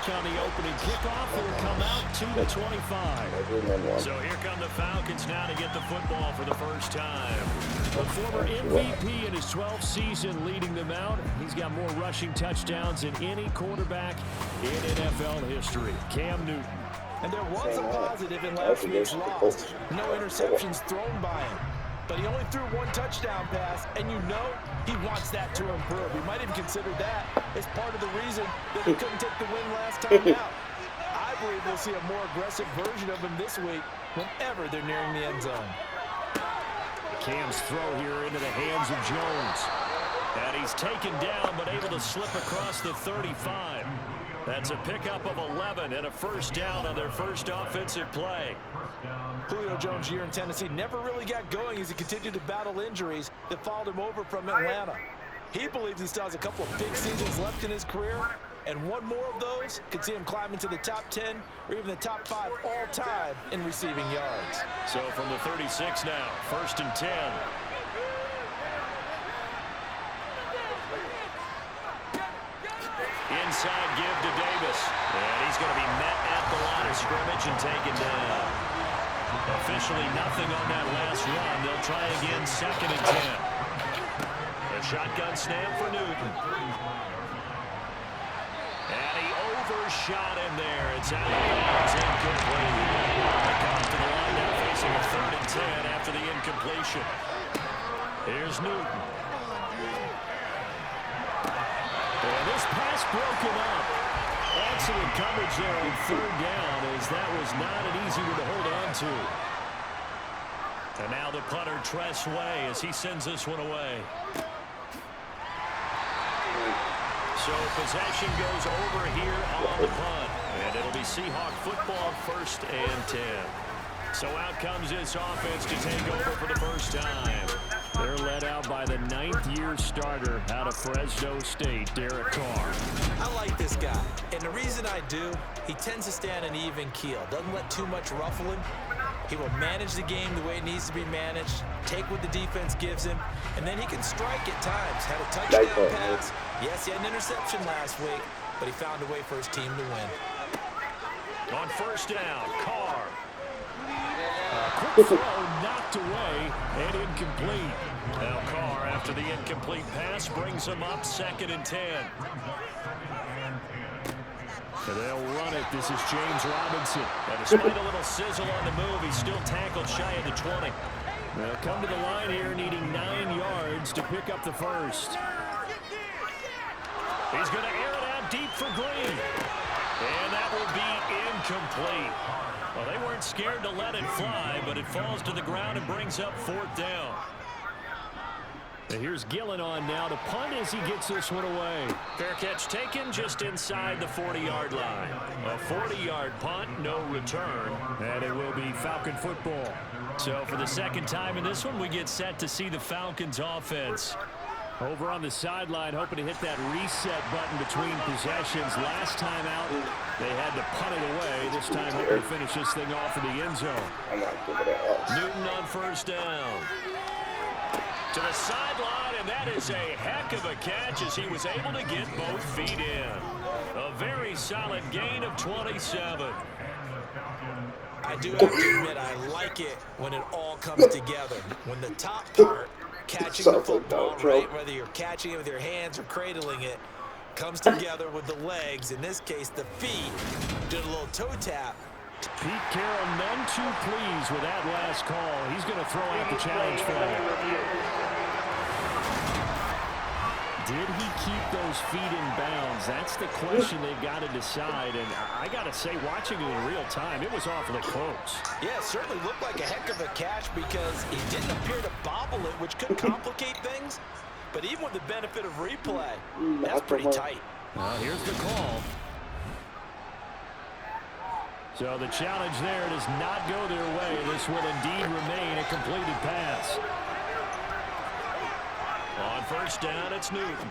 back on the opening kickoff. It'll come out to the 25. So here come the Falcons now to get the football for the first time. The former MVP in his 12th season leading them out. He's got more rushing touchdowns than any quarterback in NFL history. Cam Newton. And there was a positive in last week's loss. No interceptions thrown by him. But he only threw one touchdown pass, and you know he wants that to improve. He might even consider that as part of the reason that he couldn't take the win last time out. I believe we'll see a more aggressive version of him this week whenever they're nearing the end zone. Cam's throw here into the hands of Jones. And he's taken down, but able to slip across the 35. That's a pickup of 11 and a first down on their first offensive play. Julio Jones' year in Tennessee never really got going as he continued to battle injuries that followed him over from Atlanta. He believes he still has a couple of big seasons left in his career, and one more of those could see him climb into the top 10 or even the top 5 all-time in receiving yards. So from the 36 now, 1st and 10. Inside give to Davis. And he's going to be met at the line of scrimmage and taken down. Officially nothing on that last run. They'll try again 2nd and 10. A shotgun snap for Newton. And he overshot him there. It's out of bounds, incomplete. They come to the line now facing a 3rd and 10 after the incompletion. Here's Newton. And this pass broken up. Excellent coverage there on 3rd down, as that was not an easy one to hold on to. And now the punter, Tress Way, as he sends this one away. So possession goes over here on the punt. And it'll be Seahawk football, 1st and 10. So out comes this offense to take over for the first time. They're led out by the 9th-year starter out of Fresno State, Derek Carr. I like this guy, and the reason I do, he tends to stand an even keel. Doesn't let too much ruffle him. He will manage the game the way it needs to be managed, take what the defense gives him, and then he can strike at times. Had a touchdown pass. Yes, he had an interception last week, but he found a way for his team to win. On 1st down, Carr. Quick throw knocked away and incomplete. Now Carr, after the incomplete pass, brings him up 2nd and 10. And they'll run it. This is James Robinson. And despite a little sizzle on the move, he's still tackled shy of the 20. They'll come to the line here needing 9 yards to pick up the first. He's going to air it out deep for Green. And that will be incomplete. Well, they weren't scared to let it fly, but it falls to the ground and brings up 4th down. And here's Gillen on now to punt as he gets this one away. Fair catch taken just inside the 40-yard line. A 40-yard punt, no return, and it will be Falcon football. So for the 2nd time in this one, we get set to see the Falcons offense. Over on the sideline, hoping to hit that reset button between possessions. Last time out, they had to punt it away. This time, hoping to finish this thing off in the end zone. Newton on 1st down. To the sideline, and that is a heck of a catch as he was able to get both feet in. A very solid gain of 27. I do have to admit, I like it when it all comes together. When the top part, catching the football, right, whether you're catching it with your hands or cradling it, comes together with the legs. In this case, the feet. Did a little toe tap. Pete Carroll none too pleased with that last call. He's going to throw out the challenge flag. Did he keep those feet in bounds? That's the question they've got to decide. And I got to say, watching it in real time, it was awfully close. Yeah, it certainly looked like a heck of a catch because he didn't appear to bobble it, which could complicate things. But even with the benefit of replay, that's pretty tight. Here's the call. So the challenge there does not go their way. This will indeed remain a completed pass. On 1st down, it's Newton.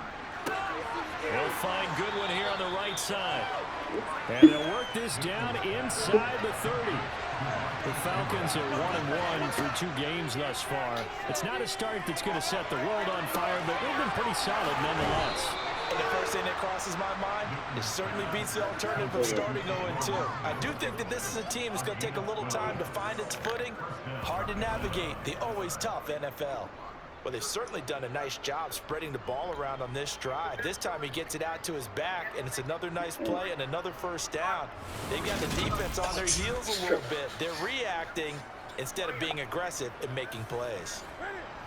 He'll find Goodwin here on the right side. And they'll work this down inside the 30. The Falcons are 1-1 through 2 games thus far. It's not a start that's going to set the world on fire, but they've been pretty solid nonetheless. In the first first thing that crosses my mind, it certainly beats the alternative of starting 0-2. I do think that this is a team that's going to take a little time to find its footing. Hard to navigate the always tough NFL. Well, they've certainly done a nice job spreading the ball around on this drive. This time he gets it out to his back, and it's another nice play and another first down. They've got the defense on their heels a little bit. They're reacting instead of being aggressive and making plays.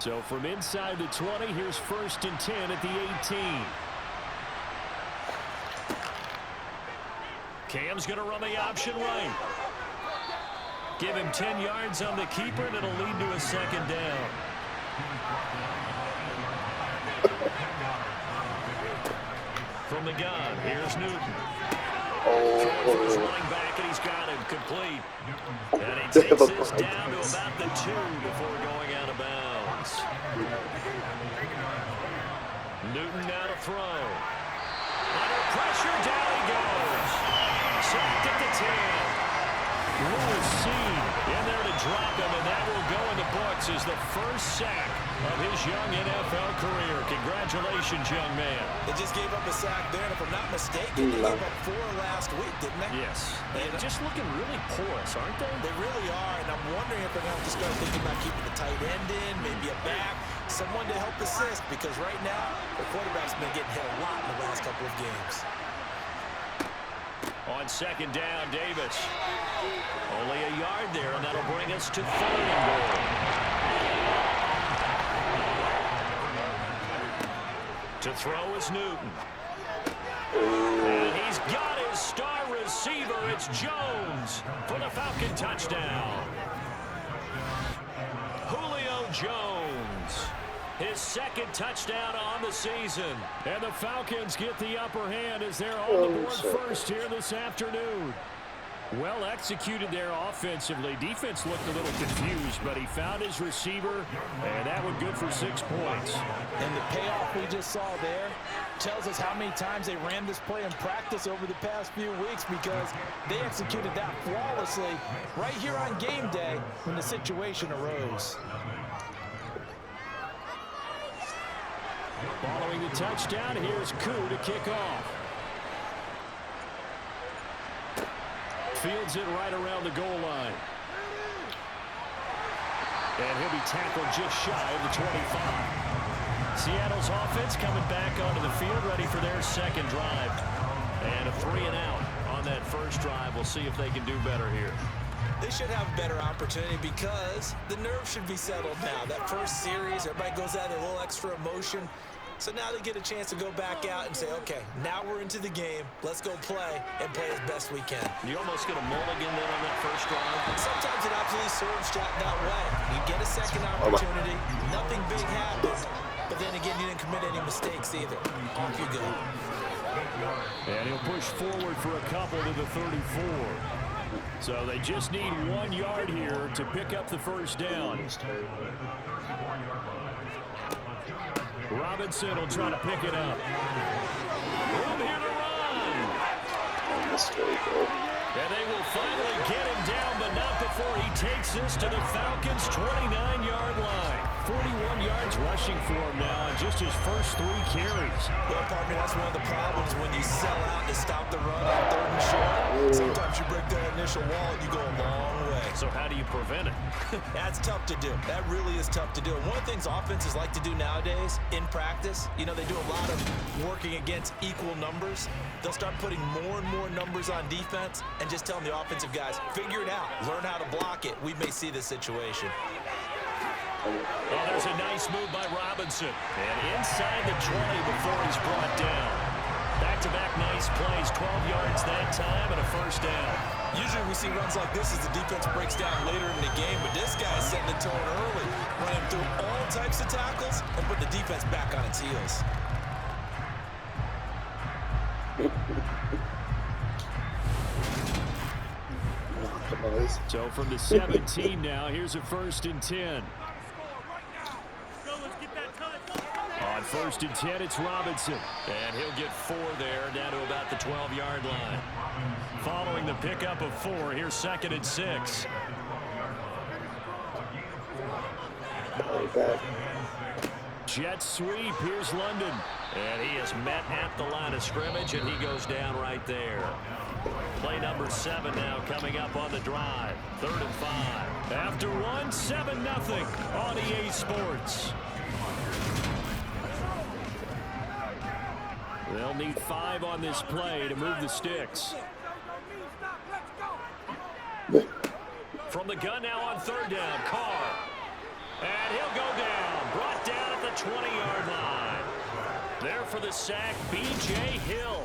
So from inside the 20, here's 1st and 10 at the 18. Cam's going to run the option right. Give him 10 yards on the keeper, and it'll lead to a second down. From the gun, here's Newton. For his running back, and he's got him complete. And he takes this down to about the 2 before going out of bounds. Newton now to throw. Under pressure, down he goes. Sacked at the 10. Lewis seen in there to drop him, and that will go in the books as the first sack of his young NFL career. Congratulations, young man. They just gave up a sack there, and if I'm not mistaken, they gave up 4 last week, didn't they? Yes. And just looking really porous, aren't they? They really are, and I'm wondering if they're going to have to start thinking about keeping the tight end in, maybe a back, someone to help assist, because right now, the quarterback's been getting hit a lot in the last couple of games. On second down, Davis. Only a yard there, and that'll bring us to 3rd and goal. To throw is Newton. And he's got his star receiver. It's Jones for the Falcon touchdown. Julio Jones. His 2nd touchdown on the season. And the Falcons get the upper hand as they're on the board first here this afternoon. Well executed there offensively. Defense looked a little confused, but he found his receiver, and that was good for 6 points. And the payoff we just saw there tells us how many times they ran this play in practice over the past few weeks, because they executed that flawlessly right here on game day when the situation arose. Following the touchdown, here's Koo to kick off. Fields it right around the goal line. And he'll be tackled just shy of the 25. Seattle's offense coming back onto the field, ready for their 2nd drive. And a 3-and-out on that first drive. We'll see if they can do better here. They should have a better opportunity because the nerves should be settled now. That first series, everybody goes out with a little extra emotion. So now they get a chance to go back out and say, okay, now we're into the game. Let's go play and play as best we can. You almost get a mulligan there on that first drive. Sometimes it absolutely serves Jack that way. You get a 2nd opportunity. Nothing big happens. But then again, you didn't commit any mistakes either. Off you go. And he'll push forward for a couple to the 34. So they just need 1 yard here to pick up the first down. Robinson will try to pick it up. Room here to run. And they will finally get him down, but not before he takes this to the Falcons' 29-yard line. 41 yards rushing for him now on just his first 3 carries. Well, partner, that's one of the problems when you sell out to stop the run on 3rd and short. Sometimes you break that initial wall and you go a long way. So how do you prevent it? That's tough to do. That really is tough to do. And one of the things offenses like to do nowadays in practice, you know, they do a lot of working against equal numbers. They'll start putting more and more numbers on defense and just telling the offensive guys, figure it out. Learn how to block it. We may see this situation. Oh, there's a nice move by Robinson. And inside the 20 before he's brought down. Back-to-back nice plays, 12 yards that time and a first down. Usually we see runs like this as the defense breaks down later in the game, but this guy's setting the tone early, running through all types of tackles and putting the defense back on its heels. So from the 17 now, here's a 1st and 10. On 1st and 10, it's Robinson. And he'll get 4 there, down to about the 12-yard line. Following the pickup of 4, here's 2nd and 6. Jet sweep. Here's London. And he is met at the line of scrimmage, and he goes down right there. Play number 7 now coming up on the drive. 3rd and 5. After 1, 7-0 on EA Sports. They'll need 5 on this play to move the sticks. From the gun now on 3rd down, Carr. And he'll go down. Brought down at the 20-yard line. There for the sack, B.J. Hill.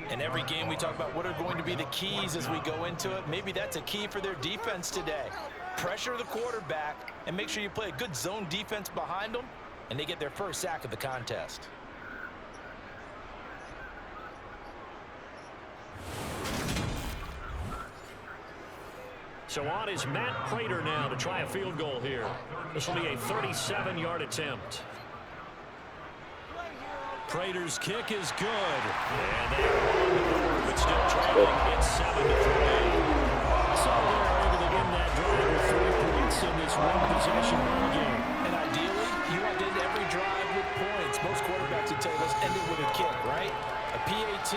In every game we talk about what are going to be the keys as we go into it. Maybe that's a key for their defense today. Pressure the quarterback and make sure you play a good zone defense behind them, and they get their first sack of the contest. So on is Matt Prater now to try a field goal here. This will be a 37-yard attempt. Prater's kick is good. And they are on the board, but still trailing. It's 7-3. So they're able to end that drive with 3 points in this one-possession ball game. And ideally, you want to end every drive with points. Most quarterbacks would tell you, let's end it with a kick, right? A PAT,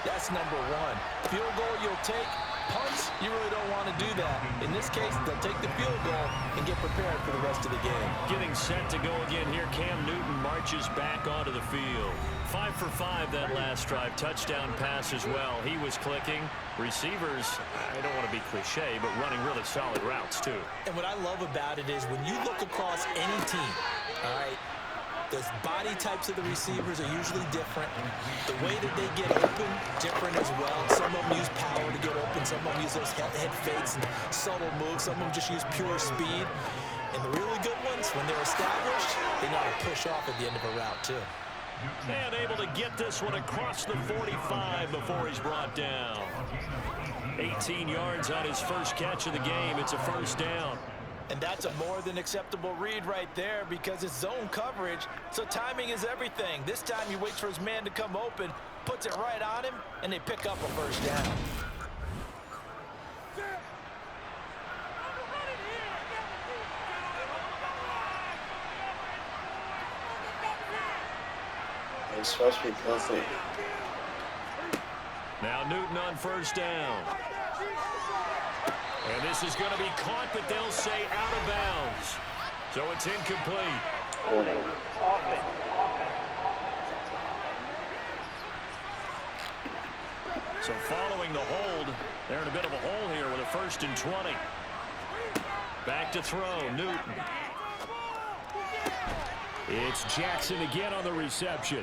that's number 1. Field goal you'll take. Punts, you really don't want to do that. In this case, they'll take the field goal and get prepared for the rest of the game. Getting set to go again here. Cam Newton marches back onto the field. 5 for 5 that last drive. Touchdown pass as well. He was clicking. Receivers, I don't want to be cliche, but running really solid routes too. And what I love about it is when you look across any team, all right, the body types of the receivers are usually different. The way that they get open, different as well. Some of them use power to get open. Some of them use those head fakes and subtle moves. Some of them just use pure speed. And the really good ones, when they're established, they know how to push off at the end of a route, too. And able to get this one across the 45 before he's brought down. 18 yards on his first catch of the game. It's a first down. And that's a more than acceptable read right there because it's zone coverage, so timing is everything. This time he waits for his man to come open, puts it right on him, and they pick up a first down. It's supposed to be perfect. Now Newton on first down. And this is going to be caught, but they'll say out of bounds. So it's incomplete. So following the hold, they're in a bit of a hole here with a 1st and 20. Back to throw, Newton. It's Jackson again on the reception.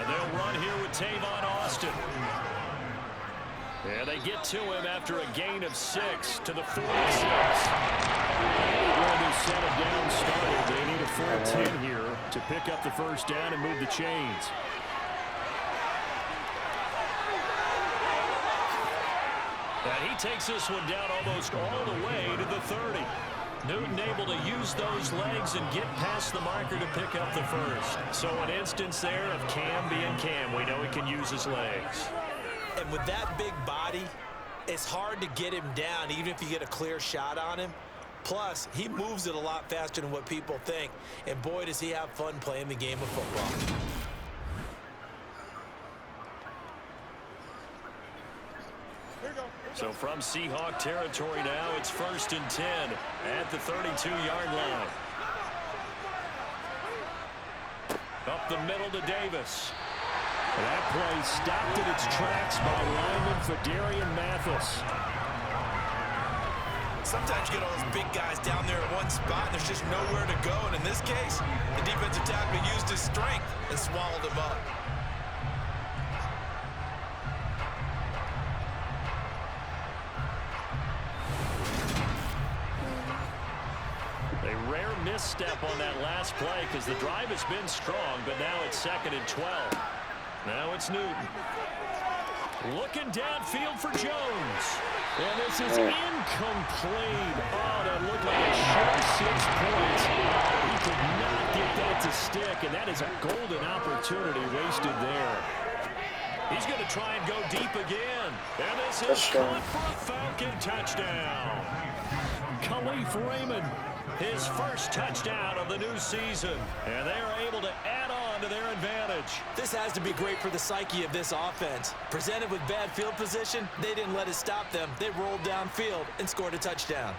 They'll run here with Tavon Austin. And they get to him after a gain of 6 to the 46. Where they set it down started. They need a full 10 here to pick up the first down and move the chains. And he takes this one down almost all the way to the 30. Newton able to use those legs and get past the marker to pick up the first. So an instance there of Cam being Cam. We know he can use his legs. And with that big body, it's hard to get him down even if you get a clear shot on him. Plus, he moves it a lot faster than what people think. And boy, does he have fun playing the game of football. So from Seahawk territory now, it's 1st and 10 at the 32-yard line. Up the middle to Davis. That play stopped in its tracks by lineman Fadarian Mathis. Sometimes you get all those big guys down there in one spot, and there's just nowhere to go. And in this case, the defensive tackle used his strength and swallowed him up. A rare misstep on that last play because the drive has been strong, but now it's 2nd and 12. Now it's Newton. Looking downfield for Jones. And this is incomplete. Oh, that looked like a sure 6 points. He could not get that to stick, and that is a golden opportunity wasted there. He's going to try and go deep again. And this is caught for a Falcon touchdown. Khalif Raymond, his first touchdown of the new season. And they are able to add on to their advantage. This has to be great for the psyche of this offense. Presented with bad field position, they didn't let it stop them. They rolled downfield and scored a touchdown.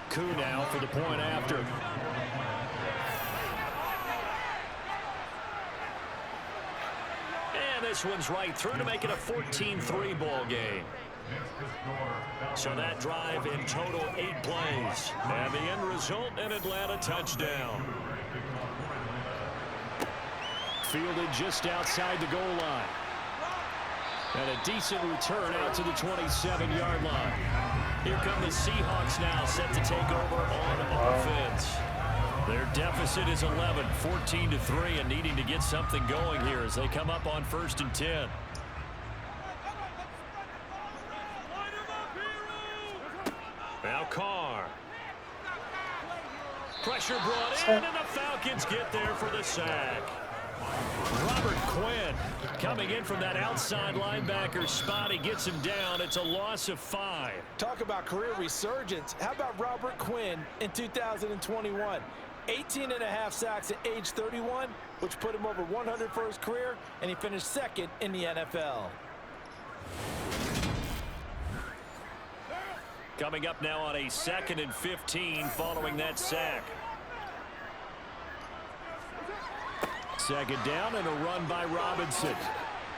Coup now for the point after. And this one's right through to make it a 14-3 ball game. So that drive in total 8 plays. And the end result, an Atlanta touchdown. Fielded just outside the goal line. And a decent return out to the 27-yard line. Here come the Seahawks now, set to take over on offense. Their deficit is 11, 14-3, and needing to get something going here as they come up on 1st and 10. Now Carr. Pressure brought in, and the Falcons get there for the sack. Robert Quinn coming in from that outside linebacker spot. He gets him down. It's a loss of 5. Talk about career resurgence. How about Robert Quinn in 2021? 18.5 sacks at age 31, which put him over 100 for his career, and he finished 2nd in the NFL. Coming up now on a 2nd and 15 following that sack. 2nd down and a run by Robinson.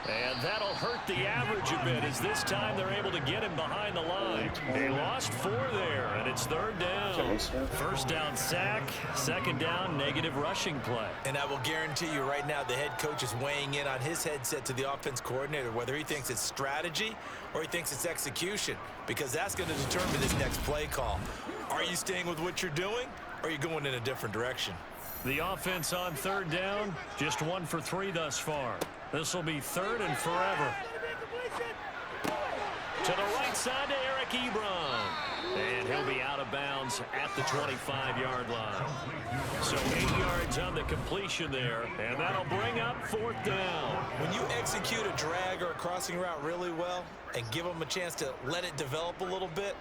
And that'll hurt the average a bit as this time they're able to get him behind the line. They lost 4 there, and it's 3rd down. 1st down sack, 2nd down negative rushing play. And I will guarantee you right now the head coach is weighing in on his headset to the offense coordinator, whether he thinks it's strategy or he thinks it's execution, because that's going to determine this next play call. Are you staying with what you're doing, or are you going in a different direction? The offense on 3rd down, just 1 for 3 thus far. This will be 3rd and forever. To the right side to Eric Ebron. And he'll be out of bounds at the 25-yard line. So 8 yards on the completion there, and that'll bring up 4th down. When you execute a drag or a crossing route really well and give them a chance to let it develop a little bit,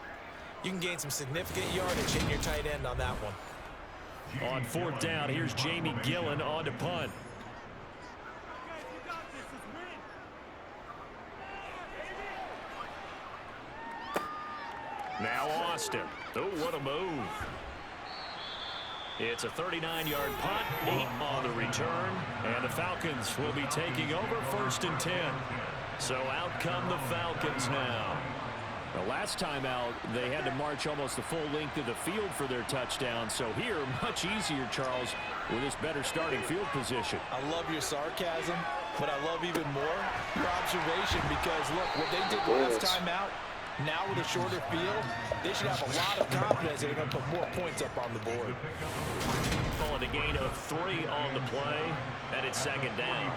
you can gain some significant yardage in your tight end on that one. On 4th down, here's Jamie Gillen on to punt. Now Austin. Oh, what a move. It's a 39-yard punt, 8 on the return, and the Falcons will be taking over 1st and 10. So out come the Falcons now. The last time out, they had to march almost the full length of the field for their touchdown. So here, much easier, Charles, with this better starting field position. I love your sarcasm, but I love even more your observation, because, look, what they did last time out, now with a shorter field, they should have a lot of confidence they're going to put more points up on the board. Calling a gain of 3 on the play, and it's 2nd down.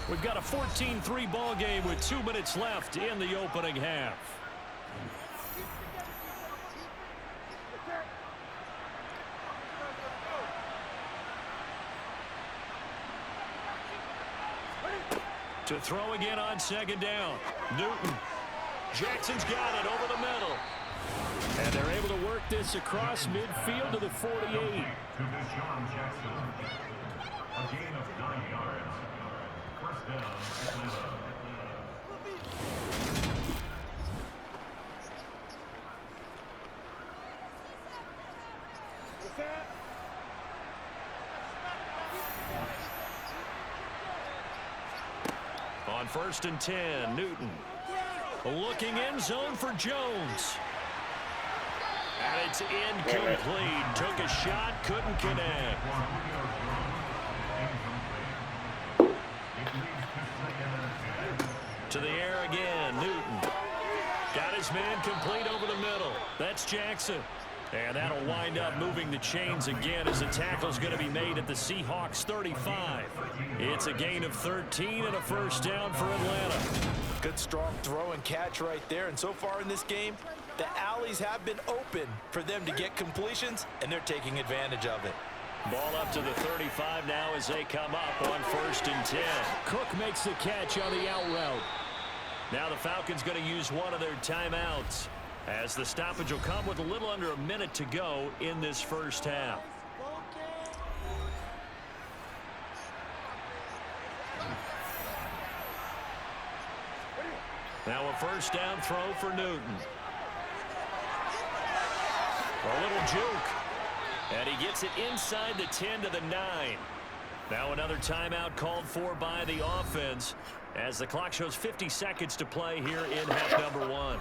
We've got a 14-3 ball game with 2 minutes left in the opening half. To throw again on 2nd down. Newton. Jackson's got it over the middle. And they're able to work this across midfield to the 48. A gain of 9 yards. 1st down, Atlanta. On 1st and 10, Newton. Looking end zone for Jones. And it's incomplete. Took a shot, couldn't connect. To the air again, Newton. Got his man complete over the middle. That's Jackson. And that'll wind up moving the chains again as the tackle's going to be made at the Seahawks 35. It's a gain of 13 and a first down for Atlanta. Good strong throw and catch right there. And so far in this game, the alleys have been open for them to get completions, and they're taking advantage of it. Ball up to the 35 now as they come up on 1st and 10. Cook makes the catch on the out route. Now the Falcons going to use one of their timeouts, as the stoppage will come with a little under a minute to go in this first half. Now a first down throw for Newton. A little juke. And he gets it inside the 10 to the 9. Now another timeout called for by the offense, as the clock shows 50 seconds to play here in half number 1.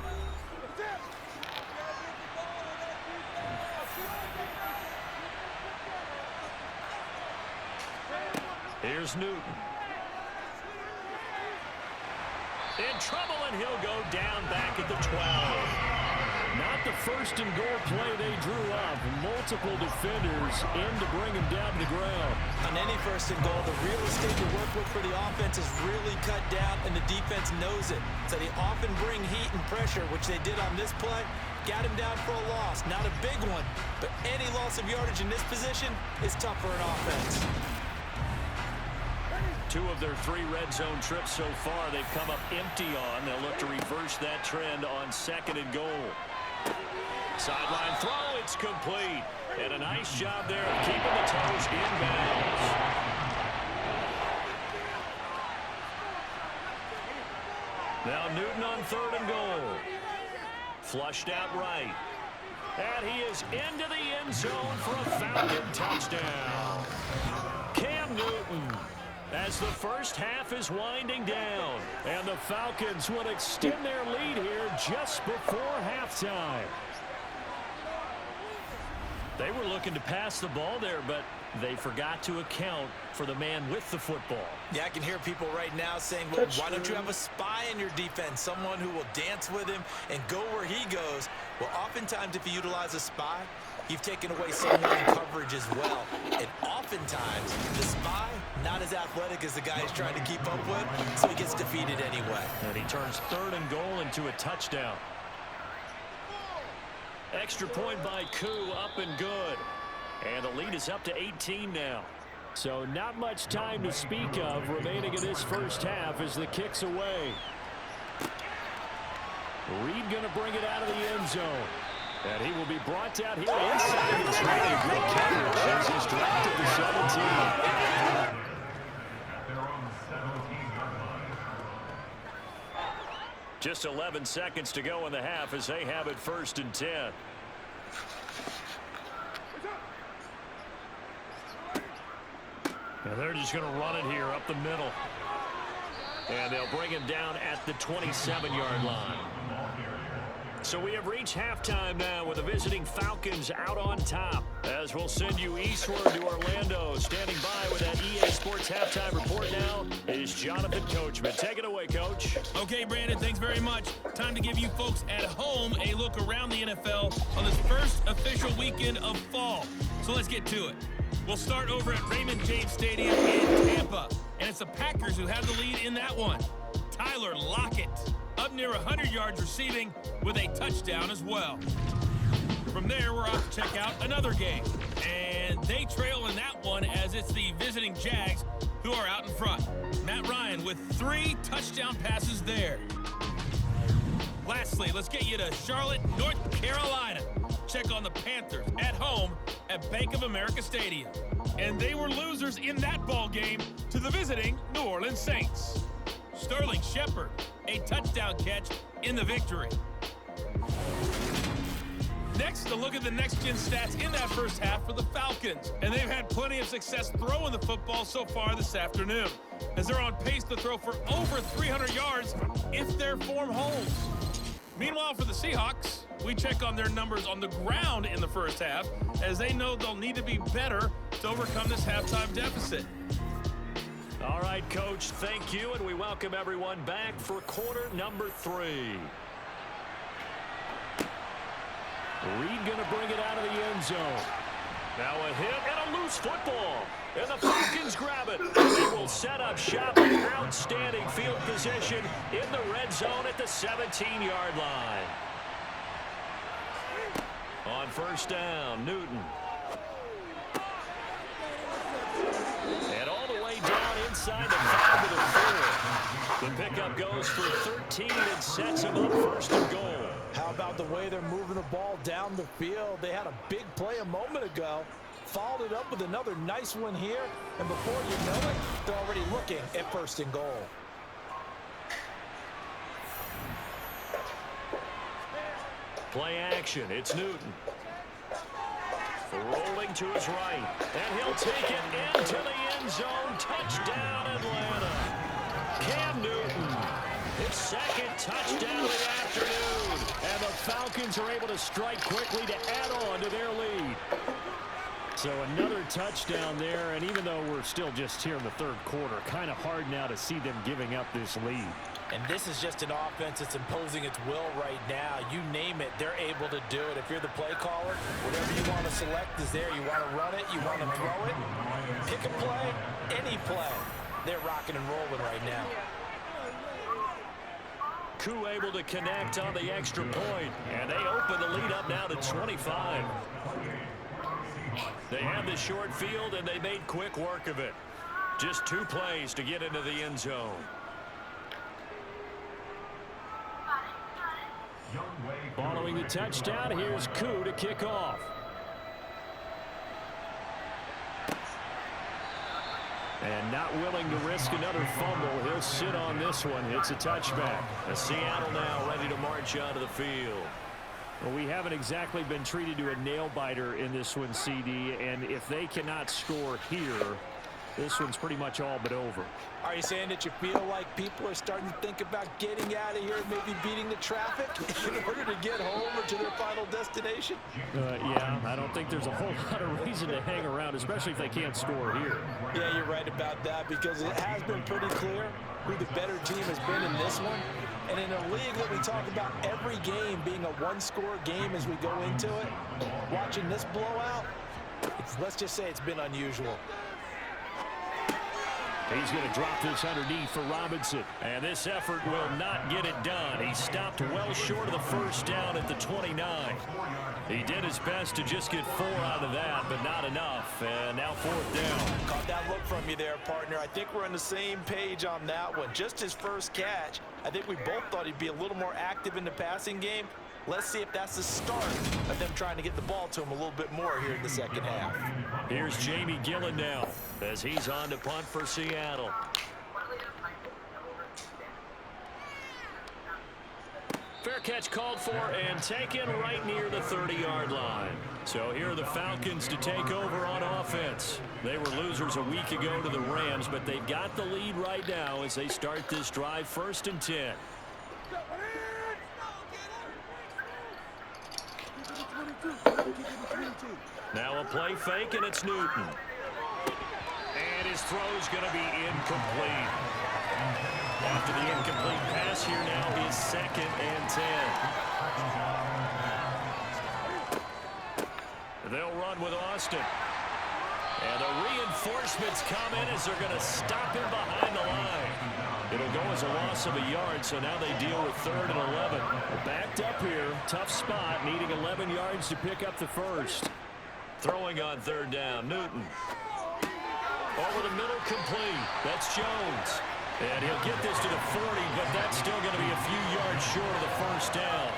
Here's Newton. In trouble, and he'll go down back at the 12. Not the first and goal play they drew up. Multiple defenders in to bring him down to the ground. On any first and goal, the real estate to work with for the offense is really cut down, and the defense knows it. So they often bring heat and pressure, which they did on this play. Got him down for a loss. Not a big one, but any loss of yardage in this position is tough for an offense. 2 of their 3 red zone trips so far they've come up empty on. They'll look to reverse that trend on 2nd and goal. Sideline throw, it's complete. And a nice job there of keeping the toes inbounds. Now Newton on 3rd and goal. Flushed out right. And he is into the end zone for a Falcon touchdown. Cam Newton, as the first half is winding down, and the Falcons will extend their lead here just before halftime. They were looking to pass the ball there, but they forgot to account for the man with the football. Yeah, I can hear people right now saying, well, why don't you have a spy in your defense, someone who will dance with him and go where he goes? Well, oftentimes if you utilize a spy, you've taken away someone in coverage as well. And oftentimes, the spy, not as athletic as the guy he's trying to keep up with, so he gets defeated anyway. And he turns 3rd and goal into a touchdown. Extra point by Koo, up and good. And the lead is up to 18 now. So not much time to speak of remaining in this first half as the kick's away. Reed going to bring it out of the end zone. And he will be brought down here inside the 20. Good coverage as he's dropped at the 17. Just 11 seconds to go in the half as they have it 1st and 10. And they're just going to run it here up the middle. And they'll bring him down at the 27-yard line. So we have reached halftime now with the visiting Falcons out on top. As we'll send you eastward to Orlando. Standing by with that EA Sports halftime report now is Jonathan Coachman. Take it away, Coach. Okay, Brandon, thanks very much. Time to give you folks at home a look around the NFL on this first official weekend of fall. So let's get to it. We'll start over at Raymond James Stadium in Tampa. And it's the Packers who have the lead in that one. Tyler Lockett up near 100 yards receiving with a touchdown as well. From there, we're off to check out another game. And they trail in that one as it's the visiting Jags who are out in front. Matt Ryan with 3 touchdown passes there. Lastly, let's get you to Charlotte, North Carolina. Check on the Panthers at home at Bank of America Stadium. And they were losers in that ball game to the visiting New Orleans Saints. Sterling Shepard, a touchdown catch in the victory. Next, a look at the next-gen stats in that first half for the Falcons. And they've had plenty of success throwing the football so far this afternoon, as they're on pace to throw for over 300 yards if their form holds. Meanwhile, for the Seahawks, we check on their numbers on the ground in the first half, as they know they'll need to be better to overcome this halftime deficit. All right, Coach, thank you, and we welcome everyone back for quarter number 3. Reed going to bring it out of the end zone. Now a hit and a loose football. And the Falcons grab it. They will set up shop with outstanding field position in the red zone at the 17-yard line. On first down, Newton. And all the way down inside the 5 to the 4. The pickup goes for 13 and sets him up first and goal. How about the way they're moving the ball down the field? They had a big play a moment ago. Followed it up with another nice one here. And before you know it, they're already looking at first and goal. Play action. It's Newton. Rolling to his right. And he'll take it into the end zone. Touchdown, Atlanta. Cam Newton. His second touchdown of the afternoon. And the Falcons are able to strike quickly to add on to their lead. So another touchdown there, and even though we're still just here in the third quarter, kind of hard now to see them giving up this lead. And this is just an offense that's imposing its will right now. You name it, they're able to do it. If you're the play caller, whatever you want to select is there. You want to run it, you want to throw it, pick a play, any play. They're rocking and rolling right now. Koo able to connect on the extra point, and they open the lead up now to 25. They had the short field, and they made quick work of it. Just 2 plays to get into the end zone. Following the touchdown, here's Koo to kick off. And not willing to risk another fumble, he'll sit on this one. It's a touchback. Seattle now ready to march onto the field. Well, we haven't exactly been treated to a nail-biter in this one, CD, and if they cannot score here, this one's pretty much all but over. Are you saying that you feel like people are starting to think about getting out of here and maybe beating the traffic in order to get home or to their final destination? Yeah, I don't think there's a whole lot of reason to hang around, especially if they can't score here. Yeah, you're right about that, because it has been pretty clear who the better team has been in this one. And in a league that we talk about every game being a one-score game as we go into it, watching this blowout, let's just say it's been unusual. He's going to drop this underneath for Robinson. And this effort will not get it done. He stopped well short of the first down at the 29. He did his best to just get 4 out of that, but not enough. And now 4th down. Caught that look from you there, partner. I think we're on the same page on that one. Just his first catch. I think we both thought he'd be a little more active in the passing game. Let's see if that's the start of them trying to get the ball to him a little bit more here in the second half. Here's Jamie Gillen now as he's on to punt for Seattle. Fair catch called for and taken right near the 30-yard line. So here are the Falcons to take over on offense. They were losers a week ago to the Rams, but they've got the lead right now as they start this drive 1st and 10. Now a play fake, and it's Newton. And his throw's going to be incomplete. After the incomplete pass here now is 2nd and 10. They'll run with Austin. And the reinforcements come in as they're going to stop him behind the line. It'll go as a loss of a yard, so now they deal with 3rd and 11. Backed up here, tough spot, needing 11 yards to pick up the first. Throwing on 3rd down, Newton. Over the middle, complete. That's Jones. And he'll get this to the 40, but that's still going to be a few yards short of the first down.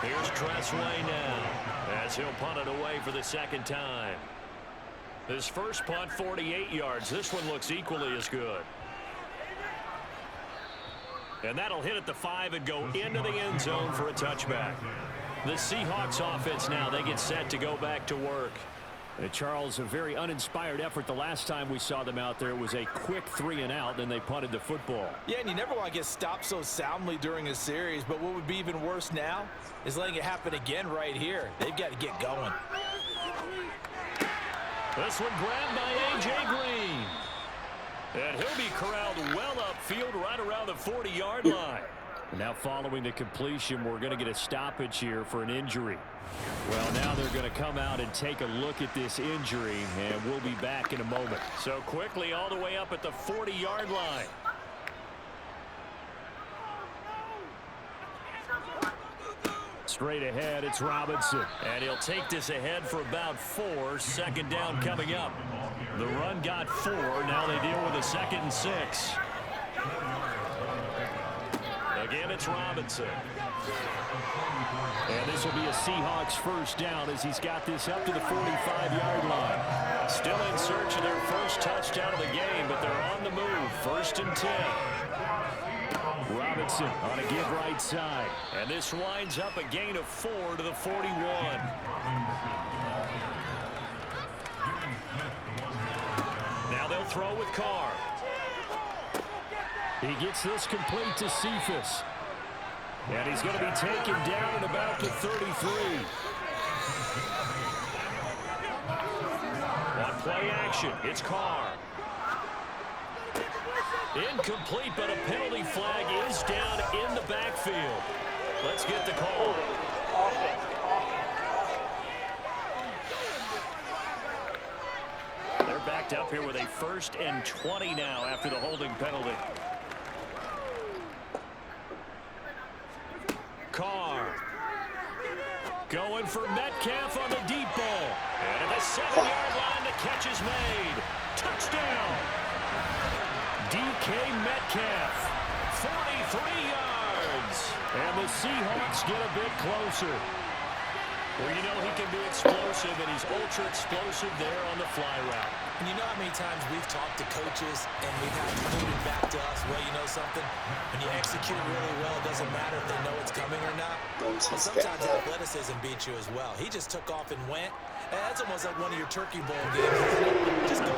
Here's Tressway now as he'll punt it away for the 2nd time. This first punt, 48 yards. This one looks equally as good. And that'll hit at the 5 and go into the end zone for a touchback. The Seahawks offense now, they get set to go back to work. Charles, a very uninspired effort the last time we saw them out there. It was a quick 3 and out, then they punted the football. Yeah, and you never want to get stopped so soundly during a series, but what would be even worse now is letting it happen again right here. They've got to get going. This one grabbed by A.J. Green. And he'll be corralled well upfield right around the 40-yard line. Now following the completion, we're going to get a stoppage here for an injury. Well, now they're going to come out and take a look at this injury, and we'll be back in a moment. So quickly all the way up at the 40-yard line. Straight ahead, it's Robinson. And he'll take this ahead for about 4. Second down coming up. The run got 4. Now they deal with a 2nd and 6. Again, it's Robinson. And this will be a Seahawks first down as he's got this up to the 45-yard line. Still in search of their first touchdown of the game, but they're on the move. 1st and 10. Robinson on a give right side. And this winds up a gain of 4 to the 41. Now they'll throw with Carr. He gets this complete to Cephas. And he's going to be taken down at about the 33. On play action, it's Carr. Incomplete, but a penalty flag is down in the backfield. Let's get the call. They're backed up here with a 1st and 20 now after the holding penalty. Carr going for Metcalf on the deep ball. And at the 7-yard line, the catch is made. Touchdown. DK Metcalf, 43 yards. And the Seahawks get a bit closer. Well, you know he can be explosive, and he's ultra explosive there on the fly route. And you know how many times we've talked to coaches and we've had to put it back to us, well, you know something? When you execute really well, it doesn't matter if they know it's coming or not. And sometimes athleticism beats you as well. He just took off and went. And that's almost like one of your turkey bowl games, isn't it? Just go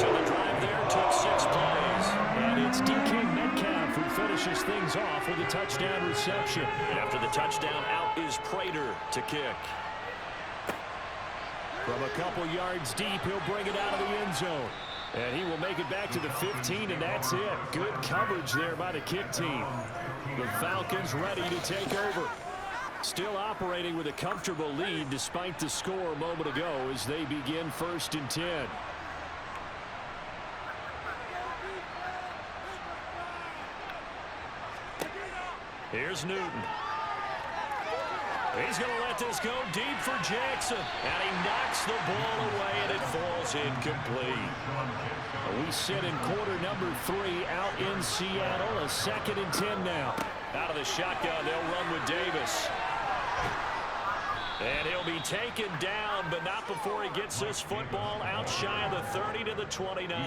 So the drive there took 6 plays. And it's DK Metcalf who finishes things off with a touchdown reception. And after the touchdown, out is Prater to kick. From a couple yards deep, he'll bring it out of the end zone. And he will make it back to the 15, and that's it. Good coverage there by the kick team. The Falcons ready to take over. Still operating with a comfortable lead despite the score a moment ago as they begin 1st and 10. Here's Newton. He's going to let this go deep for Jackson. And he knocks the ball away, and it falls incomplete. We sit in quarter number 3 out in Seattle. A 2nd and 10 now. Out of the shotgun, they'll run with Davis. And he'll be taken down, but not before he gets this football out shy of the 30 to the 29.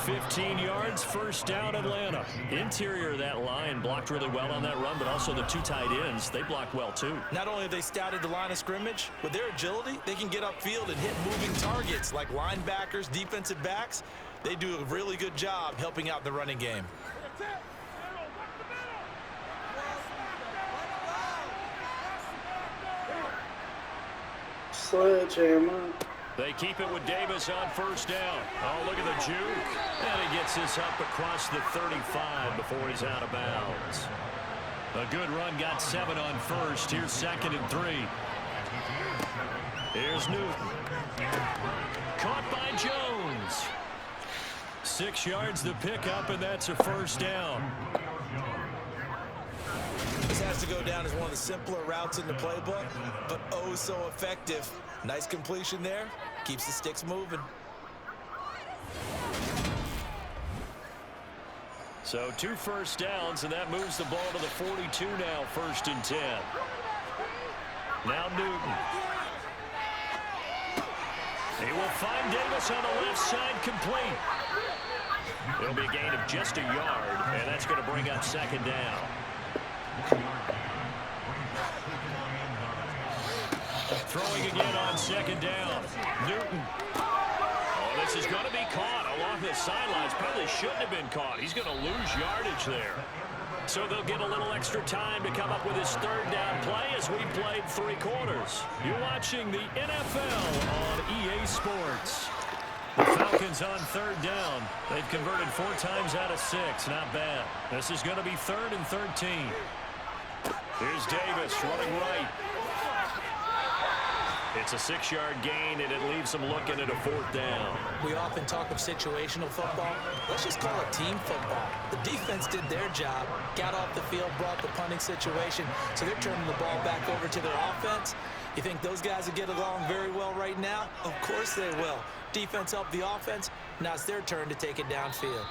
15 yards, 1st down, Atlanta. Interior of that line blocked really well on that run, but also the 2 tight ends, they blocked well too. Not only have they scouted the line of scrimmage, with their agility, they can get upfield and hit moving targets like linebackers, defensive backs. They do a really good job helping out the running game. Sledgehammer. They keep it with Davis on 1st down. Oh, look at the juke. And he gets this up across the 35 before he's out of bounds. A good run, got 7 on 1st. Here's 2nd and 3. Here's Newton. Caught by Jones. 6 yards the pickup, and that's a 1st down. This has to go down as one of the simpler routes in the playbook, but oh so effective. Nice completion there. Keeps the sticks moving. So 2 first downs, and that moves the ball to the 42 now, 1st and 10. Now Newton. He will find Davis on the left side, complete. It'll be a gain of just a yard, and that's going to bring up 2nd down. Throwing again on 2nd down. Newton. Oh, this is going to be caught along the sidelines. Probably shouldn't have been caught. He's going to lose yardage there. So they'll get a little extra time to come up with his 3rd down play as we played 3 quarters. You're watching the NFL on EA Sports. The Falcons on third down. They've converted 4 times out of 6. Not bad. This is going to be 3rd and 13. Here's Davis running right. It's a 6-yard gain, and it leaves them looking at a 4th down. We often talk of situational football. Let's just call it team football. The defense did their job, got off the field, brought the punting situation, so they're turning the ball back over to their offense. You think those guys will get along very well right now? Of course they will. Defense helped the offense. Now it's their turn to take it downfield.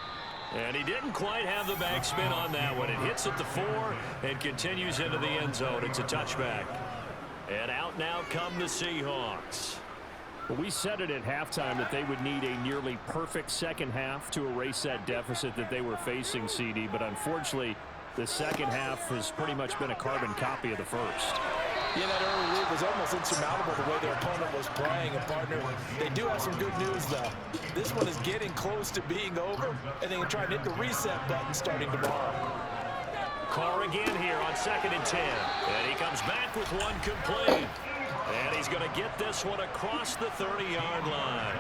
And he didn't quite have the backspin on that one. It hits at the 4 and continues into the end zone. It's a touchback. And out now come the Seahawks. Well, we said it at halftime that they would need a nearly perfect second half to erase that deficit that they were facing, CD. But unfortunately, the second half has pretty much been a carbon copy of the first. Yeah, that early lead was almost insurmountable the way their opponent was playing. And, partner, they do have some good news, though. This one is getting close to being over, and they can try and hit the reset button starting tomorrow. Carr again here on 2nd and 10. And he comes back with one complete. And he's going to get this one across the 30-yard line.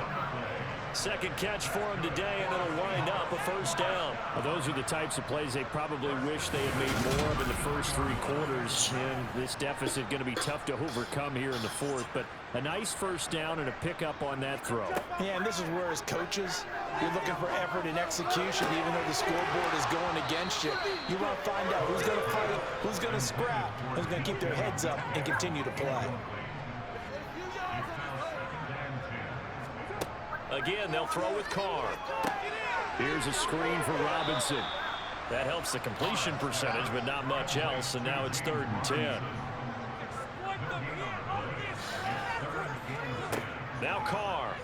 Second catch for him today, and it'll wind up a 1st down. Well, those are the types of plays they probably wish they had made more of in the first 3 quarters. And this deficit going to be tough to overcome here in the 4th. But a nice 1st down and a pickup on that throw. Yeah, and this is where, as coaches, you're looking for effort and execution, even though the scoreboard is going against you. You want to find out who's going to fight, who's going to scrap, who's going to keep their heads up and continue to play. Again, they'll throw with Carr. Here's a screen for Robinson. That helps the completion percentage, but not much else, and now it's 3rd and 10. Now Carr.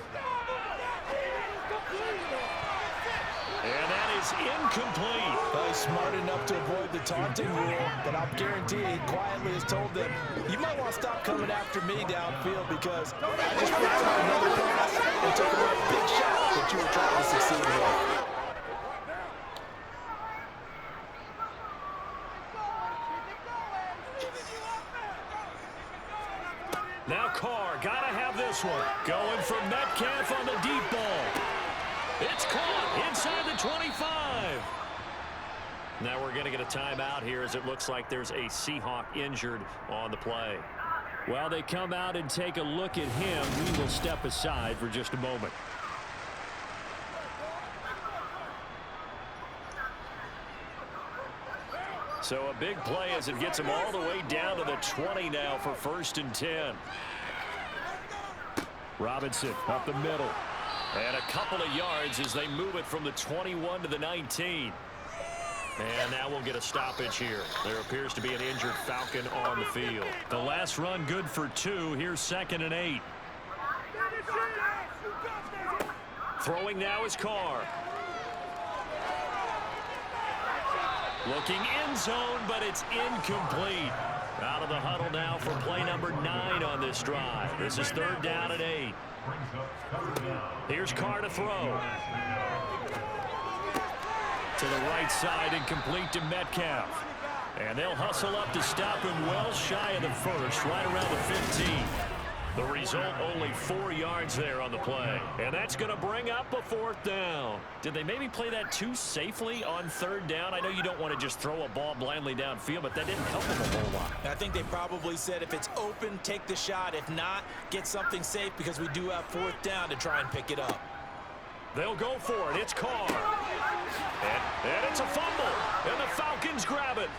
And that is incomplete. Well, he's smart enough to avoid the taunting rule, but I'll guarantee he quietly has told them, you might want to stop coming after me downfield because I just picked out another pass and took away a big shot that you were trying to succeed with. Now Carr, gotta have this one. Going for Metcalf on the deep ball. It's caught inside the 25. Now we're going to get a timeout here as it looks like there's a Seahawk injured on the play. While they come out and take a look at him, we will step aside for just a moment. So a big play as it gets him all the way down to the 20 now for 1st and 10. Robinson up the middle. And a couple of yards as they move it from the 21 to the 19. And now we'll get a stoppage here. There appears to be an injured Falcon on the field. The last run good for 2. Here's 2nd and 8. Throwing now is Carr. Looking end zone, but it's incomplete. Out of the huddle now for play number 9 on this drive. This is 3rd down and 8. Here's Carr to throw. To the right side and complete to Metcalf. And they'll hustle up to stop him well shy of the 1st, right around the 15. The result, only 4 yards there on the play. And that's going to bring up a 4th down. Did they maybe play that too safely on 3rd down? I know you don't want to just throw a ball blindly downfield, but that didn't help them a whole lot. I think they probably said if it's open, take the shot. If not, get something safe because we do have 4th down to try and pick it up. They'll go for it. It's Carr. And it's a fumble. And the Falcons grab it.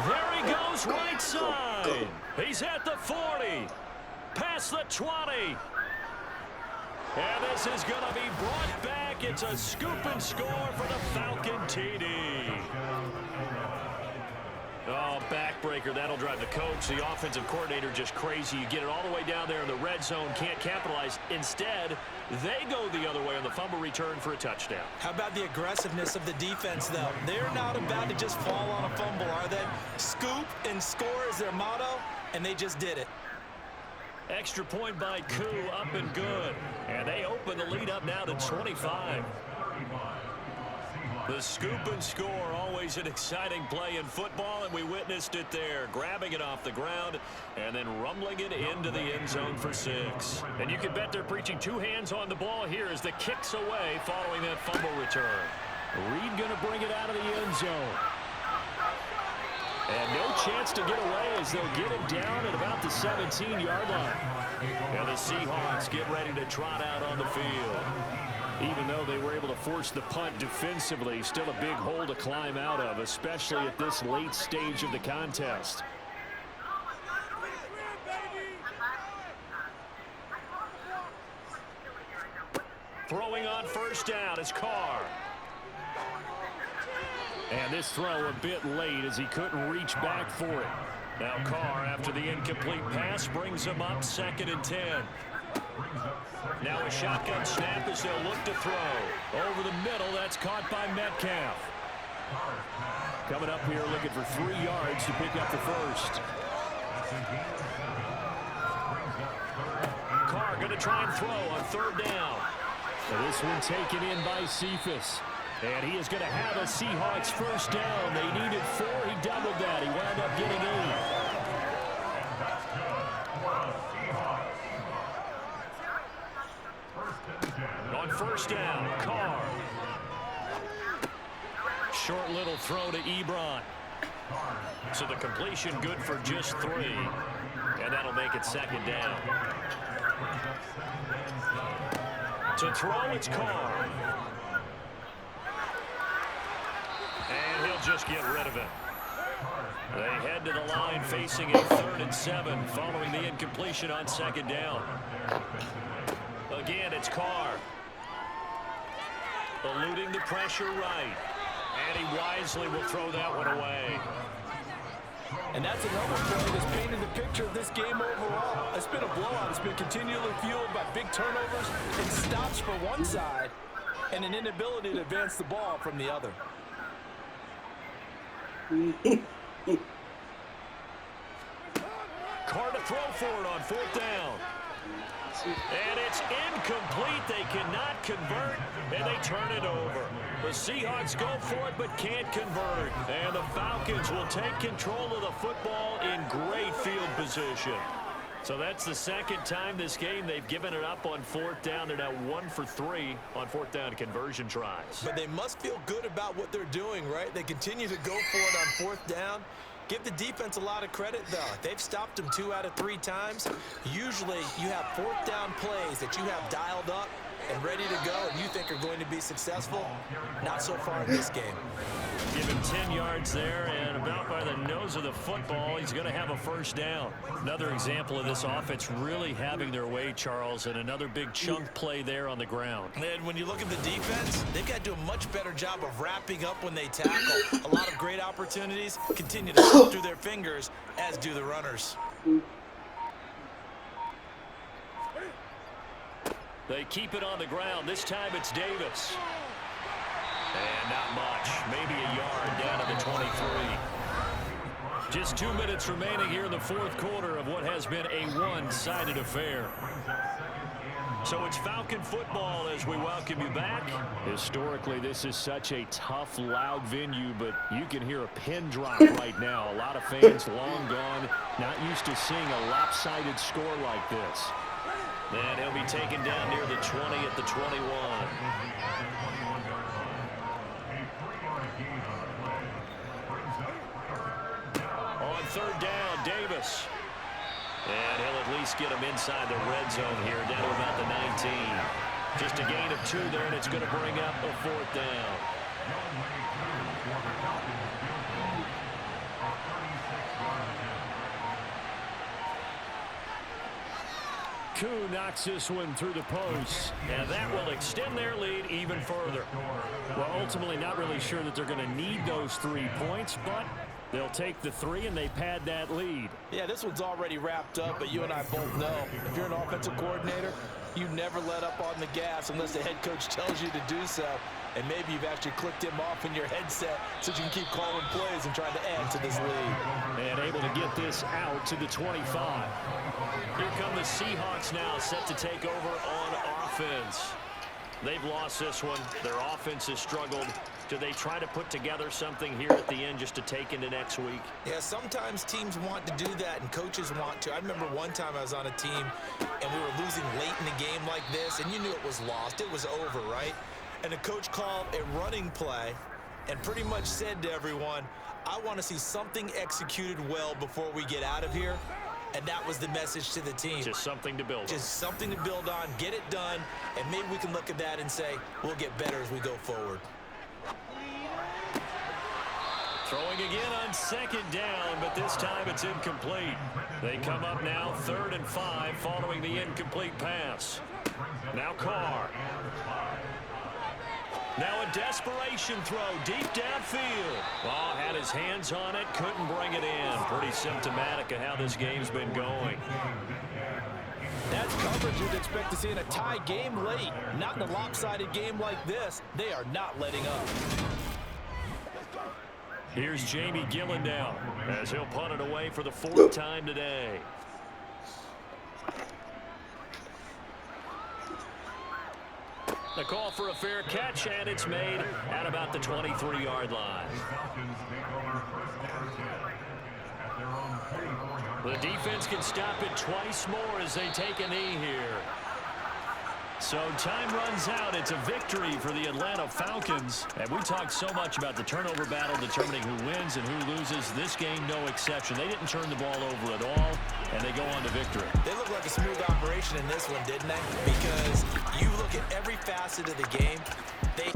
There he goes right side. He's at the 40. Past the 20. And this is going to be brought back. It's a scoop and score for the Falcon TD. Oh, backbreaker. That'll drive the coach, the offensive coordinator, just crazy. You get it all the way down there in the red zone, can't capitalize. Instead, they go the other way on the fumble return for a touchdown. How about the aggressiveness of the defense, though? They're not about to just fall on a fumble, are they? Scoop and score is their motto, and they just did it. Extra point by Koo, up and good. And they open the lead up now to 25. The scoop and score always always an exciting play in football, and we witnessed it there. Grabbing it off the ground and then rumbling it into the end zone for 6. And you can bet they're preaching 2 hands on the ball here as the kick's away following that fumble return. Reed going to bring it out of the end zone. And no chance to get away as they'll get it down at about the 17-yard line. And the Seahawks get ready to trot out on the field. Even though they were able to force the punt defensively, still a big hole to climb out of, especially at this late stage of the contest. Throwing on first down is Carr. And this throw a bit late as he couldn't reach back for it. Now Carr, after the incomplete pass, brings him up 2nd and 10. Now a shotgun snap as they'll look to throw. Over the middle, that's caught by Metcalf. Coming up here looking for 3 yards to pick up the first. Carr going to try and throw on 3rd down. And this one taken in by Cephas. And he is going to have a Seahawks first down. They needed 4. He doubled that. He wound up getting 8. On first down, Carr. Short little throw to Ebron. So the completion good for just 3. And that'll make it 2nd down. To throw, it's Carr. And he'll just get rid of it. They head to the line facing a 3rd and 7 following the incompletion on 2nd down. Again, it's Carr. Eluding the pressure right. And he wisely will throw that one away. And that's another play that's painted the picture of this game overall. It's been a blowout. It's been continually fueled by big turnovers and stops for one side and an inability to advance the ball from the other. Carr to throw for it on 4th down. And it's incomplete. They cannot convert, and they turn it over. The Seahawks go for it but can't convert. And the Falcons will take control of the football in great field position. So that's the 2nd time this game they've given it up on 4th down. They're now 1 for 3 on 4th down conversion tries. But they must feel good about what they're doing, right? They continue to go for it on 4th down. Give the defense a lot of credit, though. They've stopped them 2 out of 3 times. Usually, you have 4th down plays that you have dialed up and ready to go, and you think are going to be successful. Not so far in this game. Give him 10 yards there, and about by the nose of the football, he's going to have a first down. Another example of this offense really having their way, Charles, and another big chunk play there on the ground. And when you look at the defense, they've got to do a much better job of wrapping up when they tackle. A lot of great opportunities continue to slip through their fingers, as do the runners. They keep it on the ground. This time it's Davis. And not much. Maybe a yard down to the 23. Just 2 minutes remaining here in the 4th quarter of what has been a one-sided affair. So it's Falcon football as we welcome you back. Historically, this is such a tough, loud venue, but you can hear a pin drop right now. A lot of fans long gone, not used to seeing a lopsided score like this. And he'll be taken down near the 20 at the 21. On 3rd down, Davis. And he'll at least get him inside the red zone here, down to about the 19. Just a gain of 2 there, and it's going to bring up a 4th down. Koo knocks this one through the post. And that will extend their lead even further. Well, ultimately not really sure that they're going to need those 3 points, but they'll take the 3 and they pad that lead. Yeah, this one's already wrapped up, but you and I both know if you're an offensive coordinator, you never let up on the gas unless the head coach tells you to do so. And maybe you've actually clicked him off in your headset so you can keep calling plays and trying to add to this lead. And able to get this out to the 25. Here come the Seahawks now, set to take over on offense. They've lost this one. Their offense has struggled. Do they try to put together something here at the end just to take into next week? Yeah, sometimes teams want to do that and coaches want to. I remember one time I was on a team and we were losing late in the game like this, and you knew it was lost. It was over, right? And the coach called a running play and pretty much said to everyone, I want to see something executed well before we get out of here. And that was the message to the team. Just something to build on. Just something to build on, get it done, and maybe we can look at that and say, we'll get better as we go forward. Throwing again on second down, but this time it's incomplete. They come up now 3rd and 5 following the incomplete pass. Now Carr. Now a desperation throw deep downfield. Ball had his hands on it, couldn't bring it in. Pretty symptomatic of how this game's been going. That's coverage you'd expect to see in a tie game late. Not in a lopsided game like this. They are not letting up. Here's Jamie Gillen now as he'll punt it away for the 4th time today. The call for a fair catch, and it's made at about the 23-yard line. The defense can stop it twice more as they take a knee here. So time runs out. It's a victory for the Atlanta Falcons. And we talked so much about the turnover battle determining who wins and who loses. This game, no exception. They didn't turn the ball over at all, and they go on to victory. They look like a smooth operation in this one, didn't they? Because you look at every facet of the game, they